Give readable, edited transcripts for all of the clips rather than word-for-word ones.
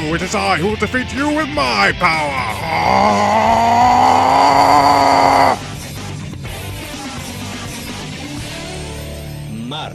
It is I who will defeat you with my power! Mar.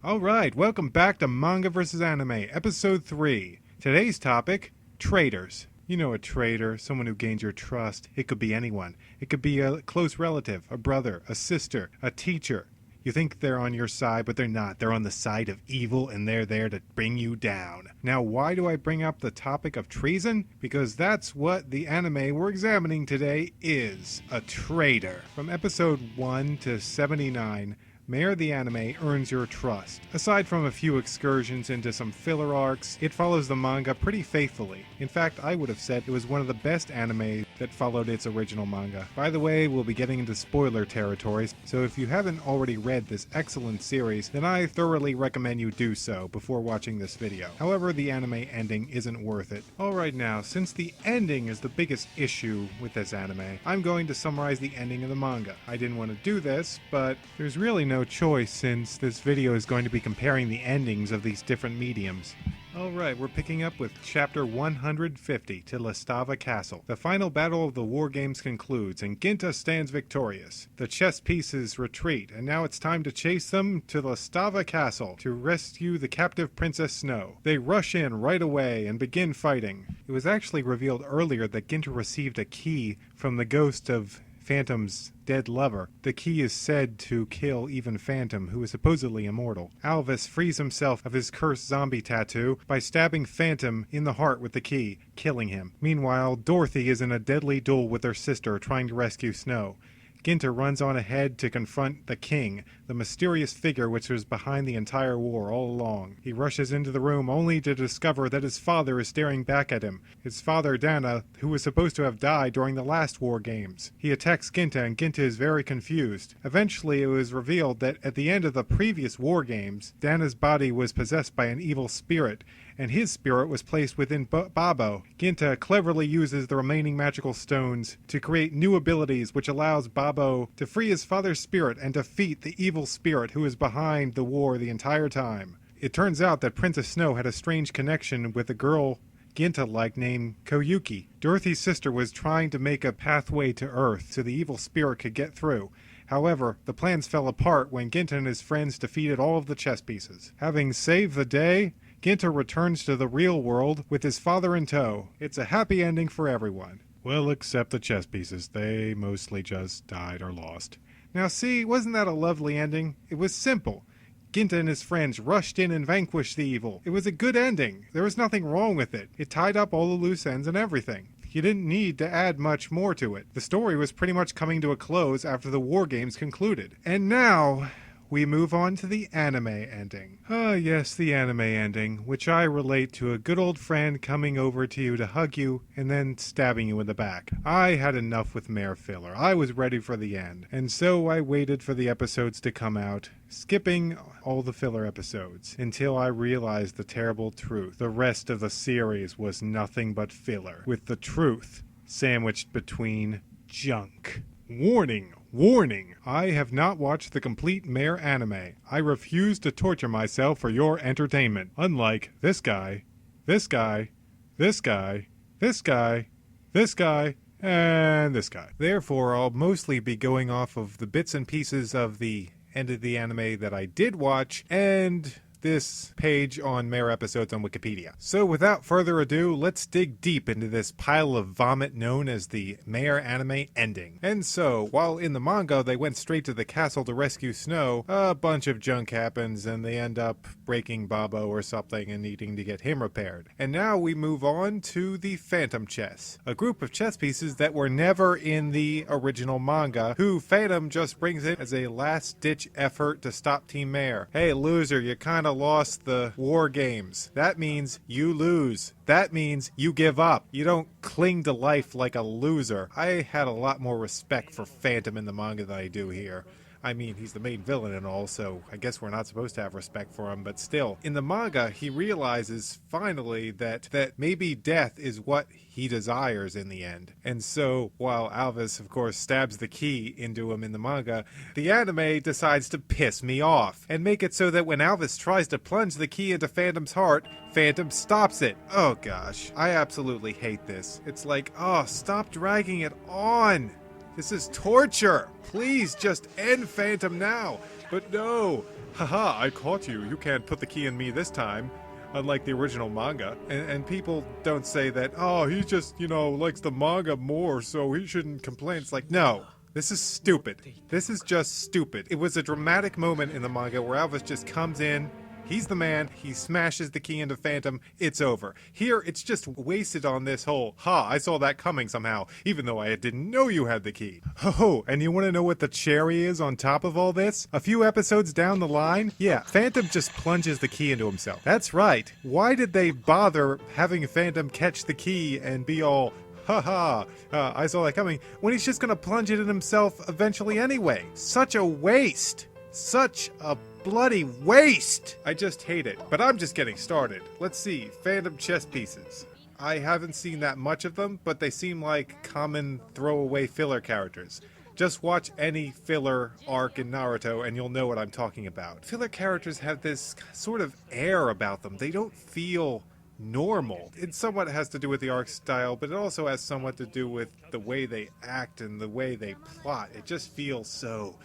Alright, welcome back to Manga vs. Anime, Episode 3. Today's topic, traitors. You know a traitor, someone who gains your trust. It could be anyone. It could be a close relative, a brother, a sister, a teacher. You think they're on your side, but they're not. They're on the side of evil, and they're there to bring you down. Now, why do I bring up the topic of treason? Because that's what the anime we're examining today is. A traitor. From episode 1 to 79, Mayor the Anime earns your trust. Aside from a few excursions into some filler arcs, it follows the manga pretty faithfully. In fact, I would have said it was one of the best anime that followed its original manga. By the way, we'll be getting into spoiler territories, so if you haven't already read this excellent series, then I thoroughly recommend you do so before watching this video. However, the anime ending isn't worth it. Alright now, since the ending is the biggest issue with this anime, I'm going to summarize the ending of the manga. I didn't want to do this, but there's really no choice since this video is going to be comparing the endings of these different mediums. Alright, we're picking up with chapter 150 to Lastava Castle. The final battle of the war games concludes and Ginta stands victorious. The chess pieces retreat and now it's time to chase them to Lastava Castle to rescue the captive Princess Snow. They rush in right away and begin fighting. It was actually revealed earlier that Ginta received a key from the ghost of Phantom's dead lover. The key is said to kill even Phantom, who is supposedly immortal. Alvis frees himself of his cursed zombie tattoo by stabbing Phantom in the heart with the key, killing him. Meanwhile, Dorothy is in a deadly duel with her sister trying to rescue Snow. Ginta runs on ahead to confront the king, the mysterious figure which was behind the entire war all along. He rushes into the room only to discover that his father is staring back at him. His father, Dana, who was supposed to have died during the last war games. He attacks Ginta and Ginta is very confused. Eventually it was revealed that at the end of the previous war games, Dana's body was possessed by an evil spirit, and his spirit was placed within Babo. Ginta cleverly uses the remaining magical stones to create new abilities which allows Babo to free his father's spirit and defeat the evil spirit who is behind the war the entire time. It turns out that Princess Snow had a strange connection with a girl Ginta liked named Koyuki. Dorothy's sister was trying to make a pathway to Earth so the evil spirit could get through. However, the plans fell apart when Ginta and his friends defeated all of the chess pieces. Having saved the day, Ginta returns to the real world with his father in tow. It's a happy ending for everyone. Well, except the chess pieces. They mostly just died or lost. Now see, wasn't that a lovely ending? It was simple. Ginta and his friends rushed in and vanquished the evil. It was a good ending. There was nothing wrong with it. It tied up all the loose ends and everything. You didn't need to add much more to it. The story was pretty much coming to a close after the war games concluded. And now we move on to the anime ending. Ah, yes, the anime ending, which I relate to a good old friend coming over to you to hug you and then stabbing you in the back. I had enough with Mare filler. I was ready for the end. And so I waited for the episodes to come out, skipping all the filler episodes, until I realized the terrible truth. The rest of the series was nothing but filler, with the truth sandwiched between junk. Warning! Warning! I have not watched the complete Mare anime. I refuse to torture myself for your entertainment. Unlike this guy, this guy, this guy, this guy, this guy, and this guy. Therefore, I'll mostly be going off of the bits and pieces of the end of the anime that I did watch, and this page on Mare episodes on Wikipedia. So without further ado, let's dig deep into this pile of vomit known as the Mare anime ending. And so, while in the manga they went straight to the castle to rescue Snow, a bunch of junk happens and they end up breaking Babo or something and needing to get him repaired. And now we move on to the Phantom chess, a group of chess pieces that were never in the original manga, who Phantom just brings in as a last-ditch effort to stop Team Mare. Hey loser, you kinda lost the war games. That means you lose. That means you give up. You don't cling to life like a loser. I had a lot more respect for Phantom in the manga than I do here. I mean, he's the main villain and all, so I guess we're not supposed to have respect for him, but still. In the manga, he realizes finally that maybe death is what he desires in the end. And so, while Alvis, of course, stabs the key into him in the manga, the anime decides to piss me off and make it so that when Alvis tries to plunge the key into Phantom's heart, Phantom stops it. Oh gosh, I absolutely hate this. It's like, oh, stop dragging it on. This is torture. Please just end Phantom now. But no. Haha, I caught you. You can't put the key in me this time. Unlike the original manga. And people don't say that, oh, he just, likes the manga more, so he shouldn't complain. It's like, no. This is stupid. This is just stupid. It was a dramatic moment in the manga where Alvis just comes in, he's the man, he smashes the key into Phantom, it's over. Here, it's just wasted on this whole, I saw that coming somehow, even though I didn't know you had the key. Oh, and you want to know what the cherry is on top of all this? A few episodes down the line, yeah, Phantom just plunges the key into himself. That's right. Why did they bother having Phantom catch the key and be all, I saw that coming, when he's just gonna plunge it in himself eventually anyway? Such a waste. Such a bloody waste! I just hate it. But I'm just getting started. Let's see, Phantom chess pieces. I haven't seen that much of them, but they seem like common throwaway filler characters. Just watch any filler arc in Naruto and you'll know what I'm talking about. Filler characters have this sort of air about them. They don't feel normal. It somewhat has to do with the arc style, but it also has somewhat to do with the way they act and the way they plot. It just feels so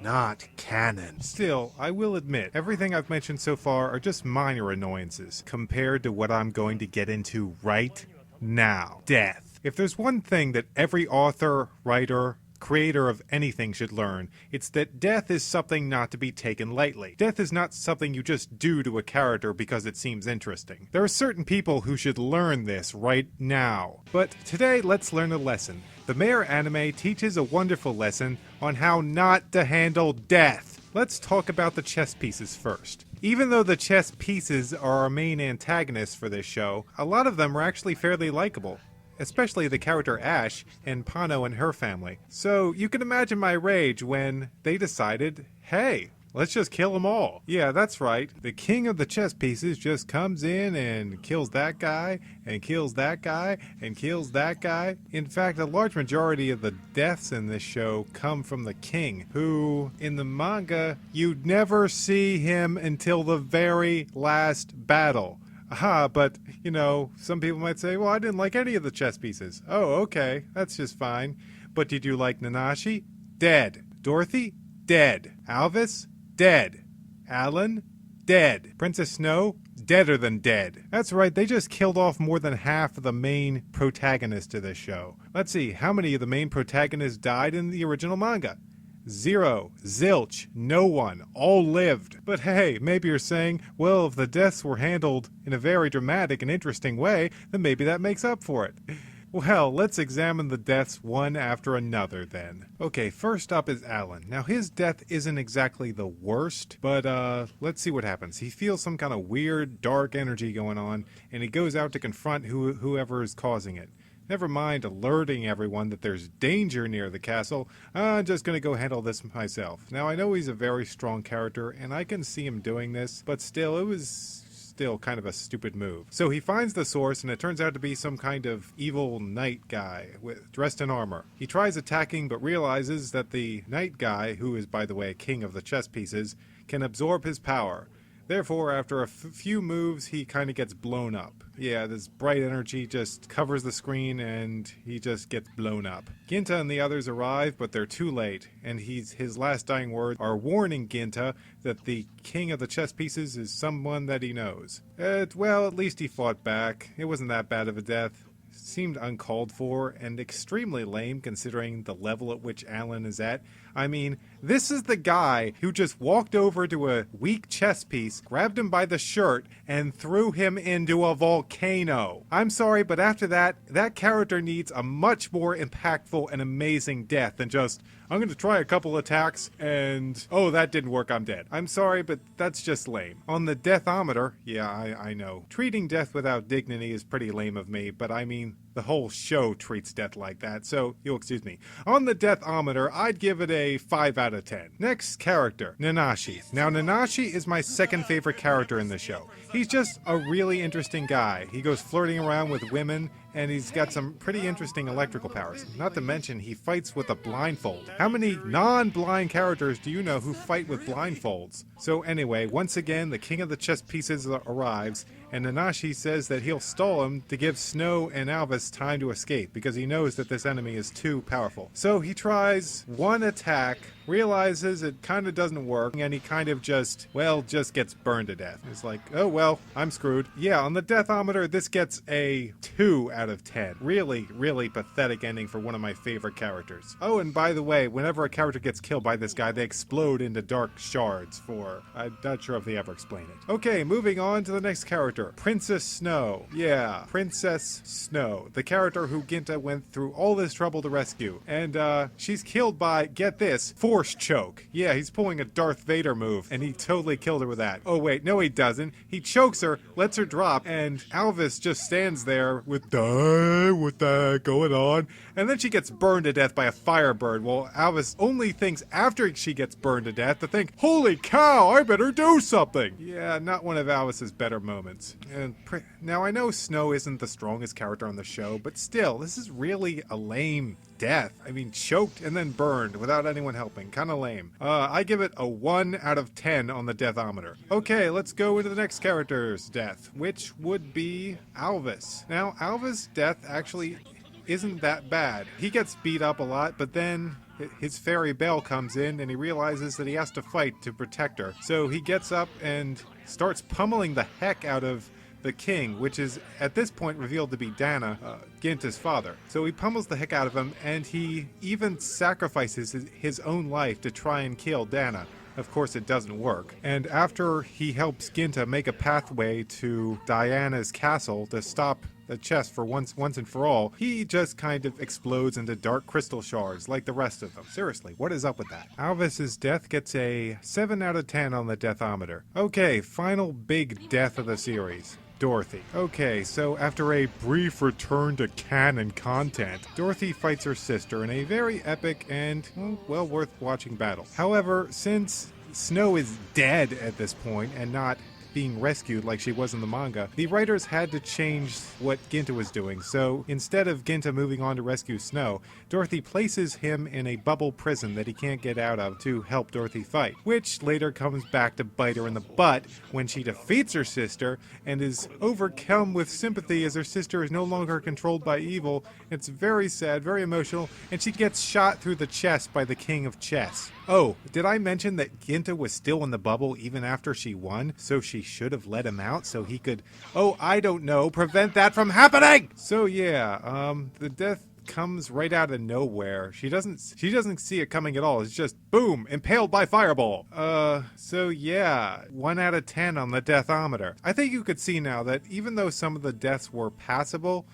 not canon. Still, I will admit, everything I've mentioned so far are just minor annoyances compared to what I'm going to get into right now. Death. If there's one thing that every author, writer, creator of anything should learn, it's that death is something not to be taken lightly. Death is not something you just do to a character because it seems interesting. There are certain people who should learn this right now. But today, let's learn a lesson. The Mayor anime teaches a wonderful lesson on how not to handle death. Let's talk about the chess pieces first. Even though the chess pieces are our main antagonists for this show, a lot of them are actually fairly likable. Especially the character Ash and Pano and her family. So you can imagine my rage when they decided, hey, let's just kill them all. Yeah, that's right. The king of the chess pieces just comes in and kills that guy, and kills that guy, and kills that guy. In fact, a large majority of the deaths in this show come from the king, who, in the manga, you'd never see him until the very last battle. But, some people might say, well, I didn't like any of the chess pieces. Oh, okay, that's just fine. But did you like Nanashi? Dead. Dorothy? Dead. Alvis? Dead. Alan? Dead. Princess Snow? Deader than dead. That's right, they just killed off more than half of the main protagonists of this show. Let's see, how many of the main protagonists died in the original manga? 0. Zilch. No one. All lived. But hey, maybe you're saying, well, if the deaths were handled in a very dramatic and interesting way, then maybe that makes up for it. Well, let's examine the deaths one after another then. Okay, first up is Alan. Now his death isn't exactly the worst, but let's see what happens. He feels some kind of weird, dark energy going on, and he goes out to confront whoever is causing it. Never mind alerting everyone that there's danger near the castle, I'm just gonna go handle this myself. Now I know he's a very strong character, and I can see him doing this, but still, it was still kind of a stupid move. So he finds the source, and it turns out to be some kind of evil knight guy dressed in armor. He tries attacking, but realizes that the knight guy, who is by the way king of the chess pieces, can absorb his power. Therefore, after a few moves, he kind of gets blown up. Yeah, this bright energy just covers the screen and he just gets blown up. Ginta and the others arrive, but they're too late, and his last dying words are warning Ginta that the king of the chess pieces is someone that he knows. Well, at least he fought back. It wasn't that bad of a death. Seemed uncalled for and extremely lame considering the level at which Alan is at. I mean, this is the guy who just walked over to a weak chess piece, grabbed him by the shirt, and threw him into a volcano. I'm sorry, but after that character needs a much more impactful and amazing death than just, I'm going to try a couple attacks and, oh, that didn't work, I'm dead. I'm sorry, but that's just lame. On the Deathometer, yeah, I know. Treating death without dignity is pretty lame of me, but I mean, the whole show treats death like that, so you'll excuse me. On the Deathometer, I'd give it a 5 out of 10. Next character, Nanashi. Now, Nanashi is my second favorite character in the show. He's just a really interesting guy. He goes flirting around with women, and he's got some pretty interesting electrical powers. Not to mention, he fights with a blindfold. How many non-blind characters do you know who fight with blindfolds? So anyway, once again, the king of the chess pieces arrives, and Nanashi says that he'll stall him to give Snow and Alvis time to escape, because he knows that this enemy is too powerful. So he tries one attack, realizes it kind of doesn't work, and he kind of just gets burned to death. It's like, oh well, I'm screwed. Yeah, on the Deathometer, this gets a 2 out of 10. Really, really pathetic ending for one of my favorite characters. Oh, and by the way, whenever a character gets killed by this guy, they explode into dark shards I'm not sure if they ever explain it. Okay, moving on to the next character, Princess Snow. Yeah, Princess Snow, the character who Ginta went through all this trouble to rescue. And she's killed by, get this, force choke. Yeah, he's pulling a Darth Vader move, and he totally killed her with that. Oh wait, no he doesn't. He chokes her, lets her drop, and Alvis just stands there with what the going on? And then she gets burned to death by a firebird. Well, Alvis only thinks after she gets burned to death to think, holy cow, I better do something. Yeah, not one of Alvis's better moments. And now I know Snow isn't the strongest character on the show, but still, this is really a lame death. I mean, choked and then burned without anyone helping. Kind of lame. I give it a 1 out of 10 on the Deathometer. Okay, let's go into the next character's death, which would be Alvis. Now, Alvis' death actually isn't that bad. He gets beat up a lot, but then his fairy Belle comes in and he realizes that he has to fight to protect her. So he gets up and starts pummeling the heck out of the king, which is at this point revealed to be Dana, Ginta's father. So he pummels the heck out of him, and he even sacrifices his own life to try and kill Dana. Of course, it doesn't work. And after he helps Ginta make a pathway to Diana's castle to stop the chest for once and for all, he just kind of explodes into dark crystal shards like the rest of them. Seriously, what is up with that? Alvis's death gets a 7 out of 10 on the Deathometer. Okay, final big death of the series. Dorothy. Okay, so after a brief return to canon content, Dorothy fights her sister in a very epic and, well worth watching battle. However, since Snow is dead at this point and not being rescued like she was in the manga, the writers had to change what Ginta was doing. So instead of Ginta moving on to rescue Snow, Dorothy places him in a bubble prison that he can't get out of to help Dorothy fight, which later comes back to bite her in the butt when she defeats her sister and is overcome with sympathy as her sister is no longer controlled by evil. It's very sad, very emotional, and she gets shot through the chest by the King of Chess. Oh, did I mention that Ginta was still in the bubble even after she won? So she should have let him out so he could, I don't know, prevent that from happening! So yeah, the death comes right out of nowhere. She doesn't see it coming at all. It's just boom, impaled by fireball. So yeah, 1 out of 10 on the Deathometer. I think you could see now that even though some of the deaths were passable,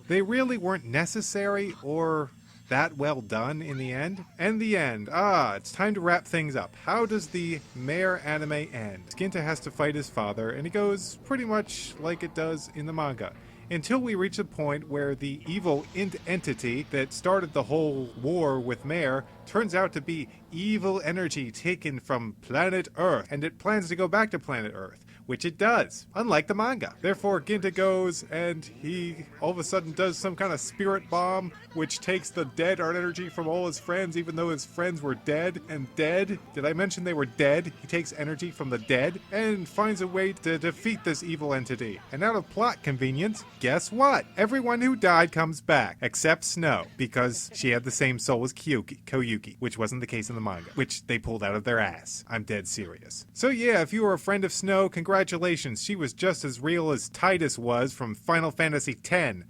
they really weren't necessary or that well done in the end. And the end. It's time to wrap things up. How does the Mare anime end? Ginta has to fight his father, and it goes pretty much like it does in the manga. Until we reach a point where the evil entity that started the whole war with Mare turns out to be evil energy taken from planet Earth, and it plans to go back to planet Earth, which it does, unlike the manga. Therefore, Ginta goes and he all of a sudden does some kind of spirit bomb, which takes the dead art energy from all his friends, even though his friends were dead and dead. Did I mention they were dead? He takes energy from the dead and finds a way to defeat this evil entity. And out of plot convenience, guess what? Everyone who died comes back, except Snow, because she had the same soul as Koyuki, which wasn't the case in the manga, which they pulled out of their ass. I'm dead serious. So yeah, if you were a friend of Snow, congratulations, she was just as real as Titus was from Final Fantasy X.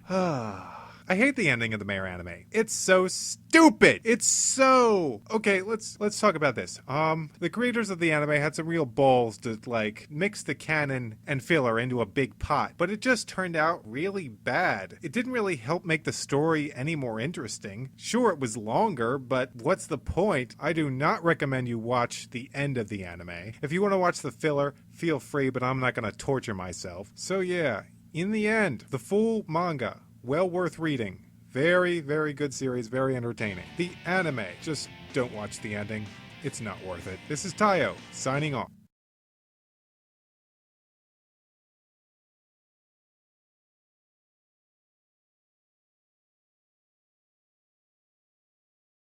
I hate the ending of the Mare anime. It's so stupid. It's so... Okay, let's talk about this. The creators of the anime had some real balls to, mix the canon and filler into a big pot, but it just turned out really bad. It didn't really help make the story any more interesting. Sure, it was longer, but what's the point? I do not recommend you watch the end of the anime. If you want to watch the filler, feel free, but I'm not going to torture myself. So yeah, in the end, the full manga well worth reading. Very, very good series, very entertaining. The anime, just don't watch the ending. It's not worth it. This is Tayo, signing off.